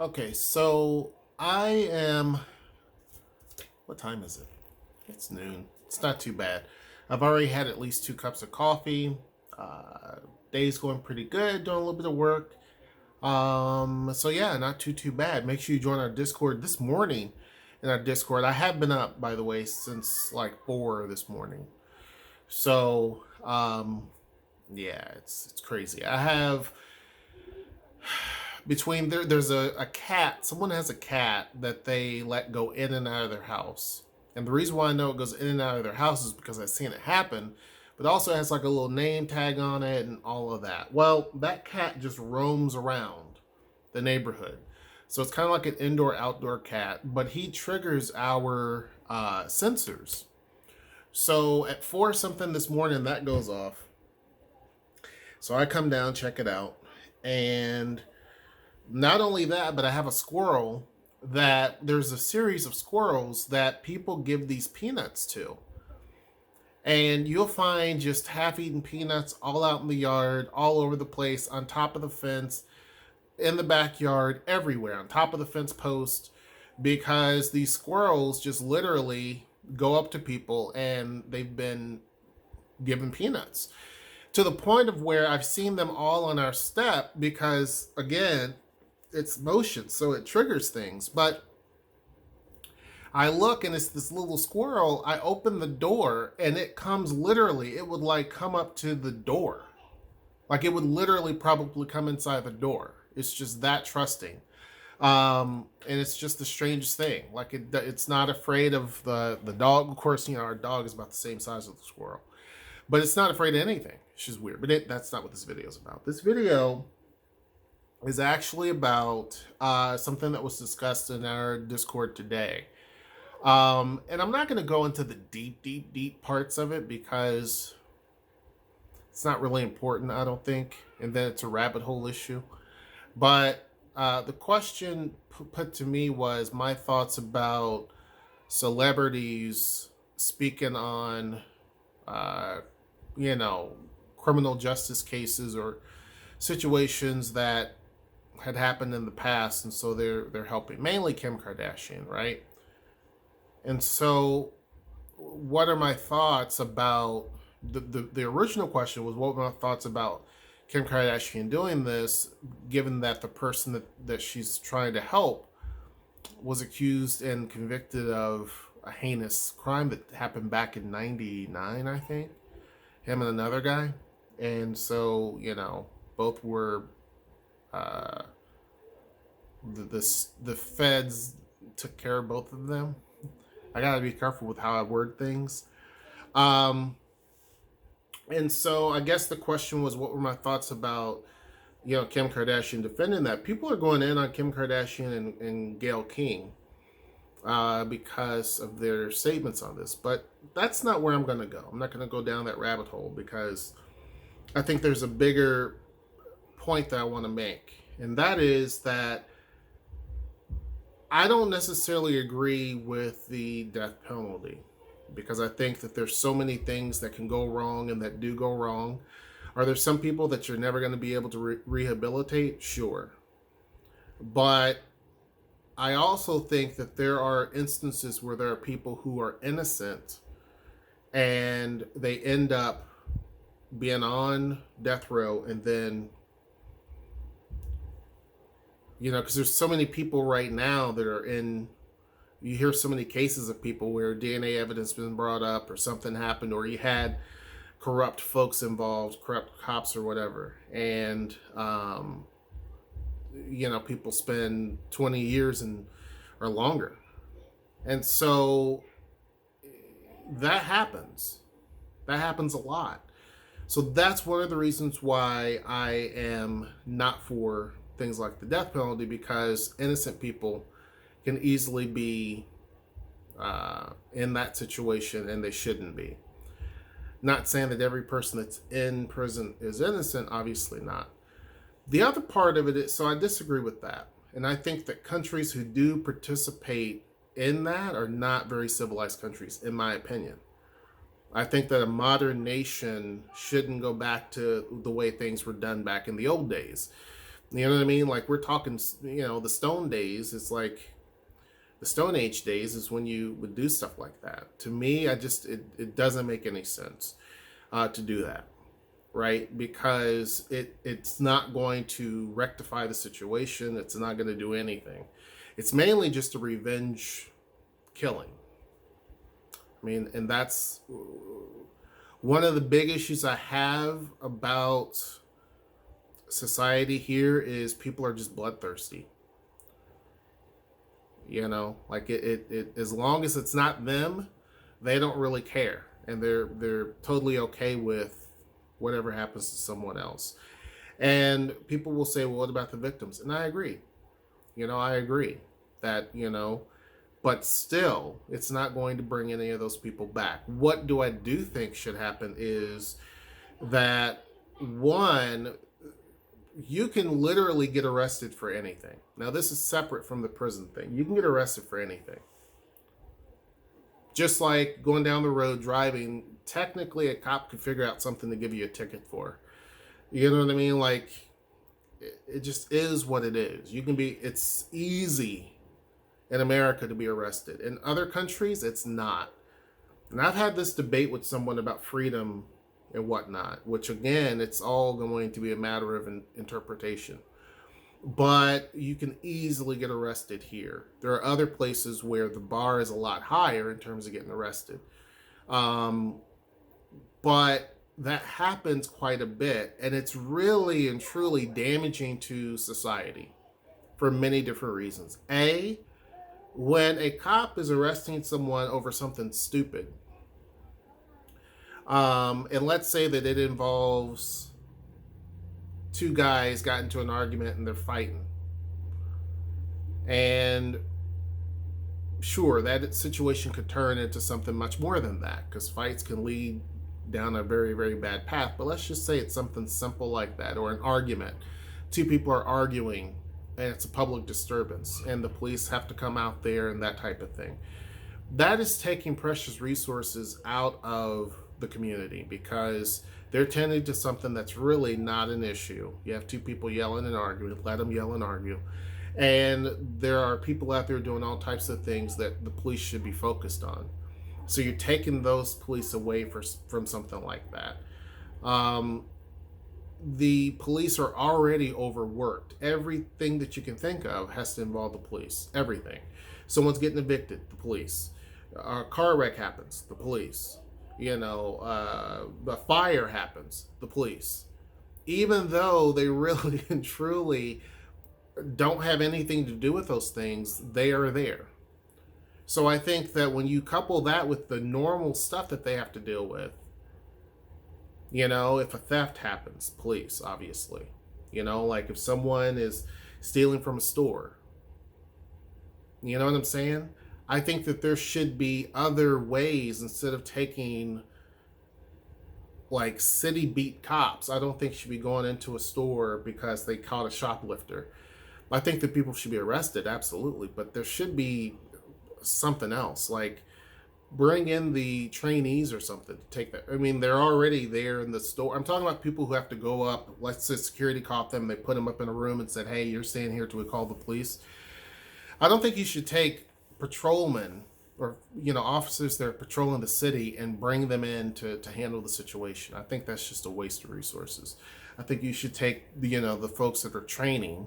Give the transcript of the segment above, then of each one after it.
Okay, so I am. What time is it? It's noon. It's not too bad. I've already had at least 2 cups of coffee. Uh, Day's going pretty good. Doing a little bit of work. So yeah, not too bad. Make sure you join our Discord this morning. In our Discord, I have been up, by the way, since like 4 this morning. So yeah, it's crazy. I have between there's a cat. Someone has a cat that they let go in and out of their house, and the reason why I know it goes in and out of their house is because I've seen it happen. But it also has like a little name tag on it and all of that. Well, that cat just roams around the neighborhood, so it's kind of like an indoor outdoor cat. But he triggers our sensors. So at 4 something this morning, that goes off. So I come down, check it out, and not only that, but I have a squirrel that there's a series of squirrels that people give these peanuts to. And you'll find just half eaten peanuts all out in the yard, all over the place, on top of the fence, in the backyard, everywhere, on top of the fence post, because these squirrels just literally go up to people and they've been given peanuts to the point of where I've seen them all on our step because, again, it's motion, so it triggers things. But I look and it's this little squirrel. I open the door and it comes literally, it would like come up to the door. Like it would literally probably come inside the door. It's just that trusting. And it's just the strangest thing. Like it's not afraid of the dog. Of course, our dog is about the same size as the squirrel, but it's not afraid of anything. It's just weird. But that's not what this video is about. This video is actually about something that was discussed in our Discord today. And I'm not going to go into the deep parts of it because it's not really important, I don't think. And then it's a rabbit hole issue. But the question put to me was my thoughts about celebrities speaking on, you know, criminal justice cases or situations that had happened in the past, and so they're helping mainly Kim Kardashian, right? And so, what are my thoughts about the original question was what were my thoughts about Kim Kardashian doing this, given that the person that she's trying to help was accused and convicted of a heinous crime that happened back in '99, I think, him and another guy, and so both were uh, the feds took care of both of them. I gotta be careful with how I word things. Um, and so I guess the question was, what were my thoughts about Kim Kardashian defending that? People are going in on Kim Kardashian and Gayle King because of their statements on this, but that's not where I'm going to go. I'm not going to go down that rabbit hole because I think there's a bigger point that I want to make, and that is that I don't necessarily agree with the death penalty because I think that there's so many things that can go wrong and that do go wrong. Are there some people that you're never going to be able to rehabilitate? Sure. But I also think that there are instances where there are people who are innocent and they end up being on death row and then because there's so many people right now that are you hear so many cases of people where DNA evidence been brought up or something happened or you had corrupt folks involved, corrupt cops or whatever, and people spend 20 years or longer, and so that happens a lot. So that's one of the reasons why I am not for things like the death penalty, because innocent people can easily be in that situation and they shouldn't be. Not saying that every person that's in prison is innocent, obviously not. The other part of it is, so I disagree with that. And I think that countries who do participate in that are not very civilized countries, in my opinion. I think that a modern nation shouldn't go back to the way things were done back in the old days. You know what I mean? Like, we're talking, the Stone days. It's like the Stone Age days is when you would do stuff like that. To me, it doesn't make any sense to do that, right? Because it's not going to rectify the situation. It's not going to do anything. It's mainly just a revenge killing. I mean, and that's one of the big issues I have about society here is people are just bloodthirsty. Like it as long as it's not them, they don't really care, and they're totally okay with whatever happens to someone else. And people will say, well, what about the victims? And I agree. I agree that, but still, it's not going to bring any of those people back. What do I do think should happen is that, one, you can literally get arrested for anything. Now, this is separate from the prison thing. You can get arrested for anything. Just like going down the road driving, technically a cop could figure out something to give you a ticket for. You know what I mean? Like, it just is what it is. It's easy in America to be arrested. In other countries, it's not. And I've had this debate with someone about freedom and whatnot, which again, it's all going to be a matter of interpretation. But you can easily get arrested here. There are other places where the bar is a lot higher in terms of getting arrested. But that happens quite a bit, and it's really and truly damaging to society for many different reasons. When a cop is arresting someone over something stupid, and let's say that it involves two guys got into an argument and they're fighting. And sure, that situation could turn into something much more than that, because fights can lead down a very, very bad path. But let's just say it's something simple like that, or an argument. Two people are arguing and it's a public disturbance and the police have to come out there and that type of thing. That is taking precious resources out of the community, because they're tending to something that's really not an issue. You have two people yelling and arguing, let them yell and argue. And there are people out there doing all types of things that the police should be focused on. So you're taking those police away from something like that. The police are already overworked. Everything that you can think of has to involve the police. Everything. Someone's getting evicted, the police. A car wreck happens, the police. The fire happens, the police. Even though they really and truly don't have anything to do with those things, they are there. So I think that when you couple that with the normal stuff that they have to deal with, if a theft happens, police, obviously. Like if someone is stealing from a store, you know what I'm saying? I think that there should be other ways instead of taking like city beat cops. I don't think should be going into a store because they caught a shoplifter. I think that people should be arrested, absolutely, but there should be something else, like bring in the trainees or something to take that. I mean, they're already there in the store. I'm talking about people who have to go up. Let's say security caught them. They put them up in a room and said, hey, you're staying here till we call the police. I don't think you should take patrolmen or officers that are patrolling the city and bring them in to handle the situation. I think that's just a waste of resources. I think you should take the folks that are training,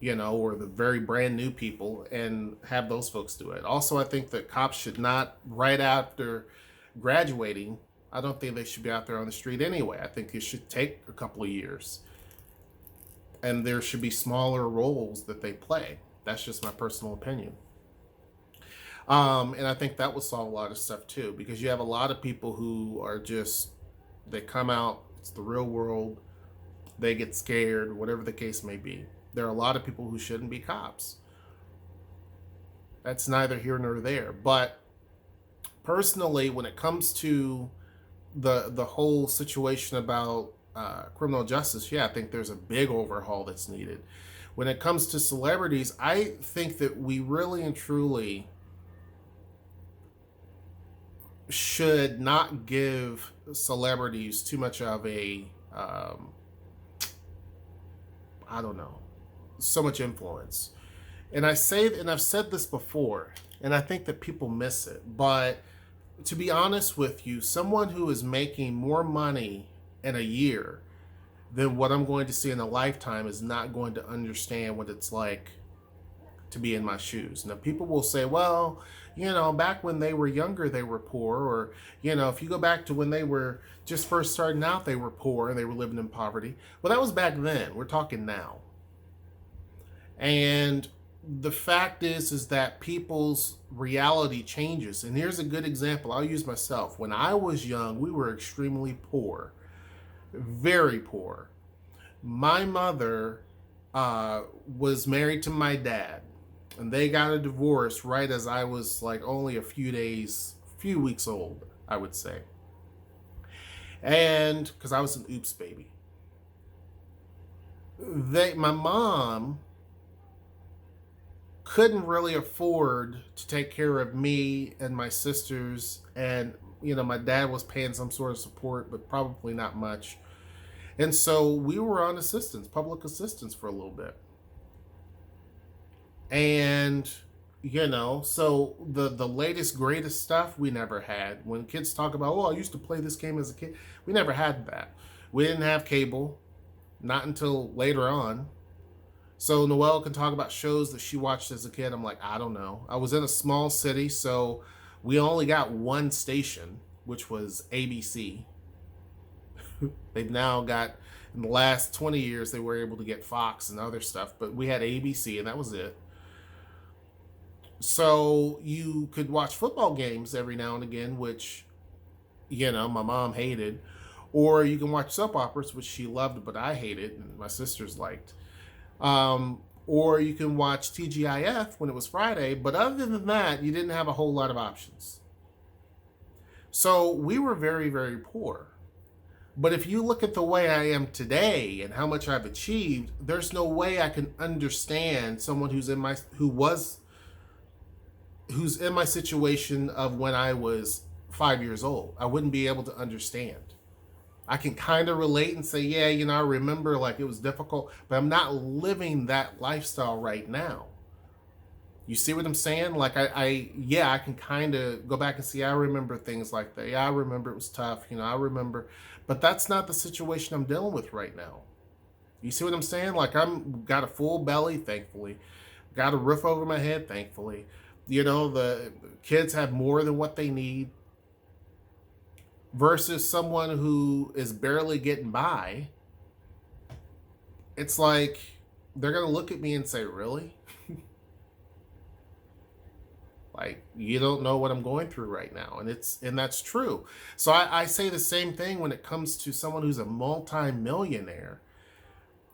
or the very brand new people, and have those folks do it. Also, I think that cops should not, right after graduating, I don't think they should be out there on the street anyway. I think it should take a couple of years, and there should be smaller roles that they play. That's just my personal opinion. And I think that would solve a lot of stuff too, because you have a lot of people who are they come out, it's the real world, they get scared, whatever the case may be. There are a lot of people who shouldn't be cops. That's neither here nor there. But personally, when it comes to the whole situation about criminal justice, I think there's a big overhaul that's needed. When it comes to celebrities, I think that we really and truly should not give celebrities too much of a I don't know, so much influence. And I say, and I've said this before, and I think that people miss it. But to be honest with you, someone who is making more money in a year than what I'm going to see in a lifetime is not going to understand what it's like to be in my shoes. Now, people will say, well, back when they were younger, they were poor. Or, if you go back to when they were just first starting out, they were poor and they were living in poverty. Well, that was back then. We're talking now. And the fact is that people's reality changes. And here's a good example. I'll use myself. When I was young, we were extremely poor, very poor. My mother was married to my dad, and they got a divorce right as I was like only a few weeks old, I would say. And because I was an oops baby. My mom couldn't really afford to take care of me and my sisters, and my dad was paying some sort of support, but probably not much. And so we were on assistance, public assistance, for a little bit. And so the latest greatest stuff we never had. When kids talk about, oh, I used to play this game as a kid, we never had that. We didn't have cable, not until later on. So Noelle can talk about shows that she watched as a kid. I'm like, I don't know. I was in a small city, so we only got one station, which was ABC. They've now got, in the last 20 years, they were able to get Fox and other stuff, but we had ABC, and that was it. So you could watch football games every now and again, which, my mom hated. Or you can watch soap operas, which she loved, but I hated, and my sisters liked. Or you can watch TGIF when it was Friday, but other than that, you didn't have a whole lot of options. So we were very, very poor. But if you look at the way I am today and how much I've achieved, there's no way I can understand someone who's in my situation of when I was 5 years old. I wouldn't be able to understand. I can kind of relate and say, yeah, I remember like it was difficult, but I'm not living that lifestyle right now. You see what I'm saying? Like I can kind of go back and see, I remember things like that. Yeah, I remember it was tough. I remember, but that's not the situation I'm dealing with right now. You see what I'm saying? Like I'm got a full belly, thankfully. Got a roof over my head, thankfully. The kids have more than what they need. Versus someone who is barely getting by. It's like they're going to look at me and say, really? Like, you don't know what I'm going through right now. And that's true. So I say the same thing when it comes to someone who's a multi-millionaire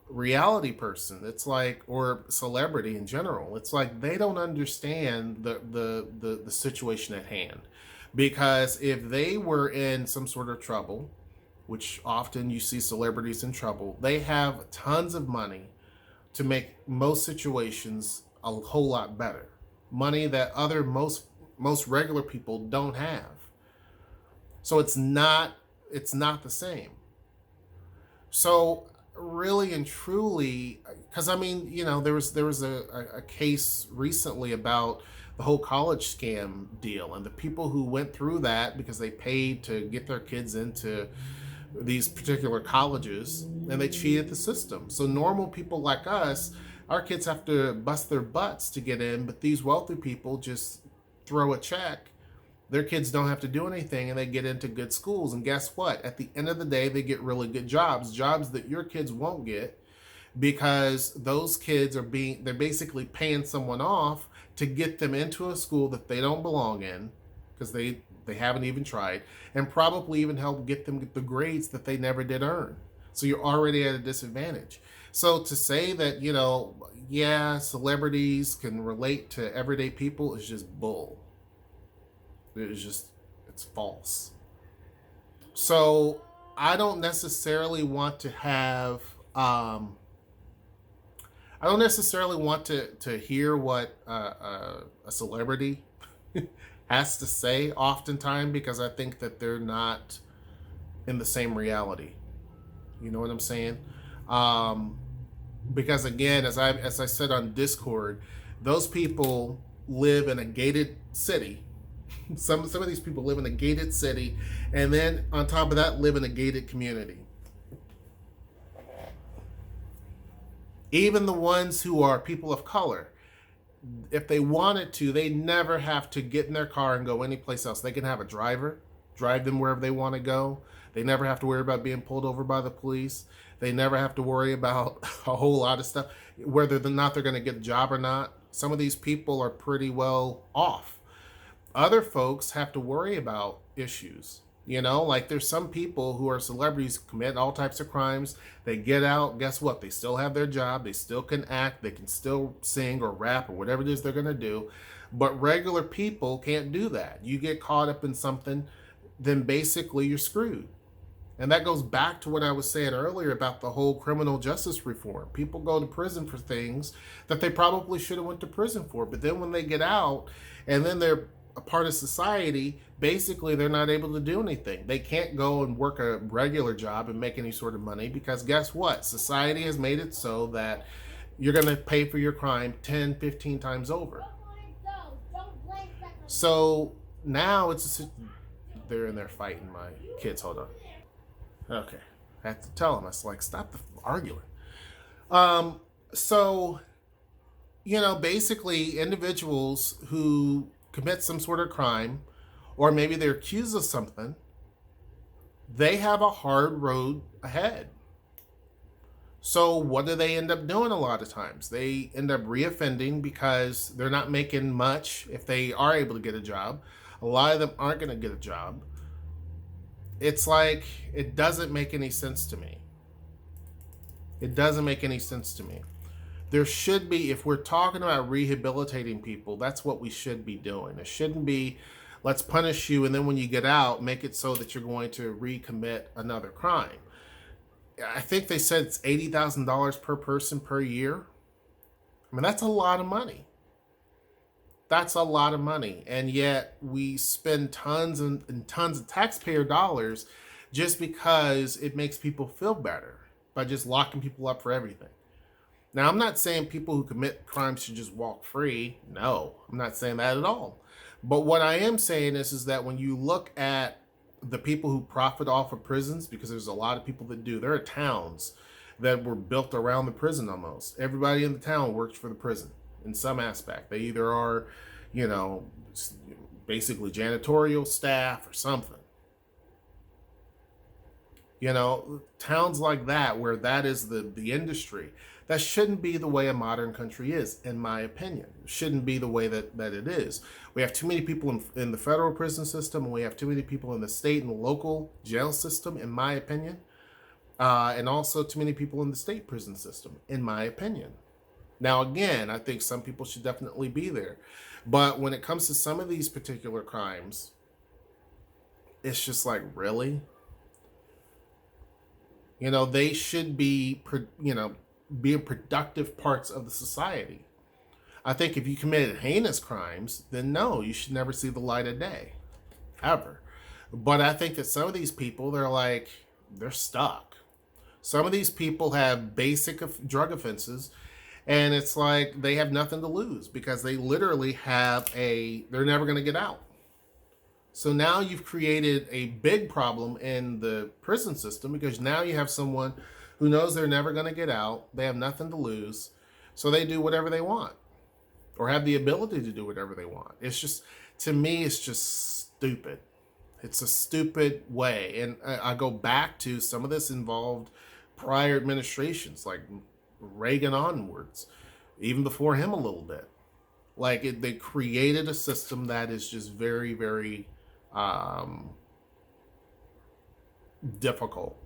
reality person. It's like, or celebrity in general. It's like they don't understand the situation at hand. Because if they were in some sort of trouble, which often you see celebrities in trouble, they have tons of money to make most situations a whole lot better. Money that most regular people don't have. So it's not the same. So really and truly, because there was a case recently about the whole college scam deal, and the people who went through that because they paid to get their kids into these particular colleges, and they cheated the system. So normal people like us, our kids have to bust their butts to get in, but these wealthy people just throw a check. Their kids don't have to do anything, and they get into good schools. And guess what? At the end of the day, they get really good jobs that your kids won't get, because those kids they're basically paying someone off to get them into a school that they don't belong in, because they haven't even tried, and probably even help get them the grades that they never did earn. So you're already at a disadvantage. So to say that, celebrities can relate to everyday people is just bull. It's false. So I don't necessarily want to have I don't necessarily want to hear what a celebrity has to say oftentimes, because I think that they're not in the same reality. You know what I'm saying? Because again, as I said on Discord, those people live in a gated city. Some of these people live in a gated city, and then on top of that, live in a gated community. Even the ones who are people of color, if they wanted to, they never have to get in their car and go anyplace else. They can have a driver drive them wherever they want to go. They never have to worry about being pulled over by the police. They never have to worry about a whole lot of stuff, whether or not they're going to get a job or not. Some of these people are pretty well off. Other folks have to worry about issues. Like there's some people who are celebrities, commit all types of crimes. They get out, guess what? They still have their job. They still can act. They can still sing or rap or whatever it is they're going to do. But regular people can't do that. You get caught up in something, then basically you're screwed. And that goes back to what I was saying earlier about the whole criminal justice reform. People go to prison for things that they probably should have went to prison for. But then when they get out and then they're a part of society, basically they're not able to do anything. They can't go and work a regular job and make any sort of money because guess what? Society has made it so that you're going to pay for your crime 10, 15 times over. So now they're in there fighting my kids. Hold on. Okay. I have to tell them. I was like, stop the arguing. So, basically individuals who commit some sort of crime, or maybe they're accused of something, they have a hard road ahead. So what do they end up doing a lot of times? They end up reoffending because they're not making much if they are able to get a job. A lot of them aren't going to get a job. It's like, it doesn't make any sense to me. It doesn't make any sense to me. There should be, if we're talking about rehabilitating people, that's what we should be doing. It shouldn't be, let's punish you, and then when you get out, make it so that you're going to recommit another crime. I think they said it's $80,000 per person per year. I mean, that's a lot of money. That's a lot of money. And yet we spend tons and tons of taxpayer dollars just because it makes people feel better by just locking people up for everything. Now, I'm not saying people who commit crimes should just walk free. No, I'm not saying that at all. But what I am saying is that when you look at the people who profit off of prisons, because there's a lot of people that do, there are towns that were built around the prison almost. Everybody in the town works for the prison in some aspect. They either are, basically janitorial staff or something. Towns like that where that is the industry. That shouldn't be the way a modern country is, in my opinion. It shouldn't be the way that it is. We have too many people in the federal prison system, and we have too many people in the state and local jail system, in my opinion. And also too many people in the state prison system, in my opinion. Now, again, I think some people should definitely be there. But when it comes to some of these particular crimes, it's just like, really? They should be, being productive parts of the society. I think if you committed heinous crimes, then no, you should never see the light of day, ever. But I think that some of these people, they're stuck. Some of these people have basic drug offenses, and it's like they have nothing to lose because they literally they're never going to get out. So now you've created a big problem in the prison system because now you have someone who knows they're never going to get out. They have nothing to lose. So they do whatever they want or have the ability to do whatever they want. It's just, to me, it's just stupid. It's a stupid way. And I go back to some of this involved prior administrations, like Reagan onwards, even before him a little bit. They created a system that is just very, very difficult.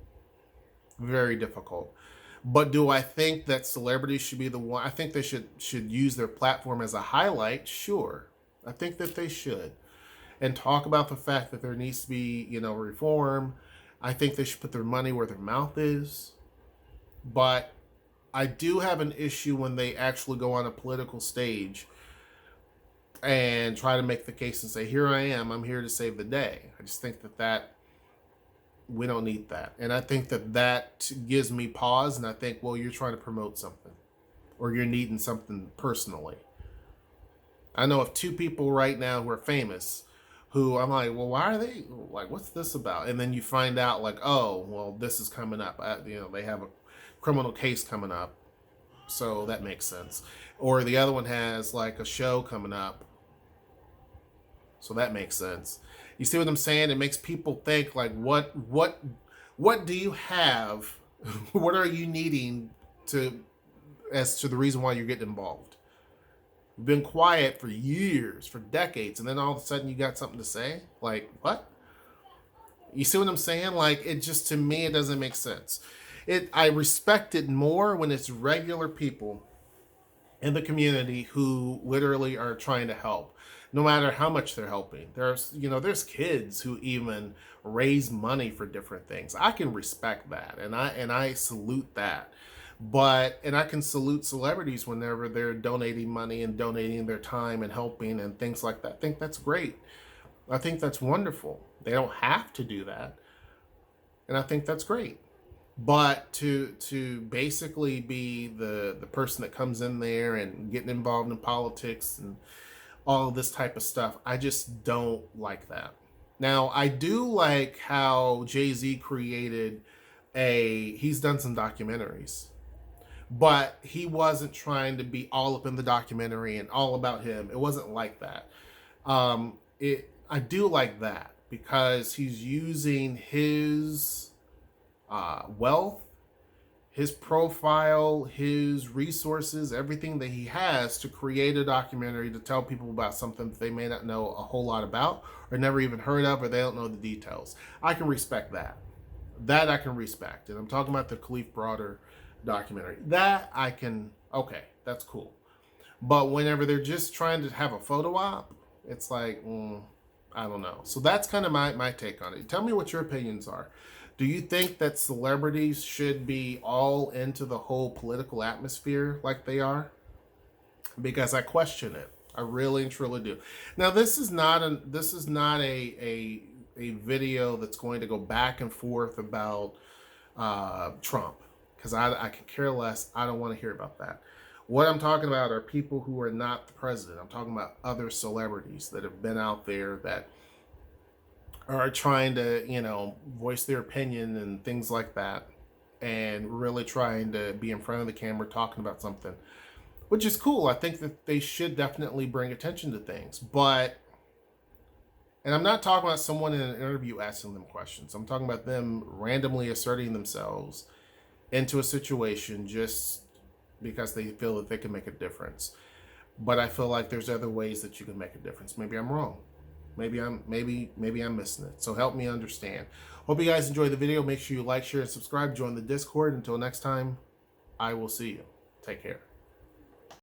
Very difficult. But do I think that celebrities should be the one? I think they should use their platform as a highlight. Sure. I think that they should. And talk about the fact that there needs to be, reform. I think they should put their money where their mouth is. But I do have an issue when they actually go on a political stage and try to make the case and say, here I am, I'm here to save the day. I just think that We don't need that. And I think that that gives me pause. And I think, well, you're trying to promote something or you're needing something personally. I know of two people right now who are famous who I'm like, well, why are they like, what's this about? And then you find out like, oh, well, this is coming up. They have a criminal case coming up. So that makes sense. Or the other one has like a show coming up. So that makes sense. You see what I'm saying? It makes people think like, what do you have? What are you needing to, as to the reason why you're getting involved? You've been quiet for years, for decades, and then all of a sudden you got something to say? Like, what? You see what I'm saying? Like, it just, to me, it doesn't make sense. I respect it more when it's regular people in the community who literally are trying to help, no matter how much they're helping. There's kids who even raise money for different things. I can respect that, and I salute that. And I can salute celebrities whenever they're donating money and donating their time and helping and things like that. I think that's great. I think that's wonderful. They don't have to do that, and I think that's great. But to basically be the person that comes in there and getting involved in politics and all of this type of stuff, I just don't like that. Now, I do like how Jay-Z created he's done some documentaries, but he wasn't trying to be all up in the documentary and all about him. It wasn't like that. I do like that because he's using his wealth, his profile, his resources, everything that he has to create a documentary to tell people about something that they may not know a whole lot about or never even heard of, or they don't know the details. I can respect that. That I can respect. And I'm talking about the Khalif Broader documentary. That I can, okay, that's cool. But whenever they're just trying to have a photo op, it's like, I don't know. So that's kind of my take on it. Tell me what your opinions are. Do you think that celebrities should be all into the whole political atmosphere like they are? Because I question it. I really and truly do. Now, this is not a video that's going to go back and forth about Trump, because I can care less. I don't want to hear about that. What I'm talking about are people who are not the president. I'm talking about other celebrities that have been out there that are trying to, voice their opinion and things like that, and really trying to be in front of the camera talking about something, which is cool. I think that they should definitely bring attention to things. And I'm not talking about someone in an interview asking them questions. I'm talking about them randomly asserting themselves into a situation just because they feel that they can make a difference. But I feel like there's other ways that you can make a difference. Maybe I'm wrong. Maybe I'm missing it. So help me understand. Hope you guys enjoyed the video. Make sure you like, share, and subscribe. Join the Discord. Until next time, I will see you. Take care.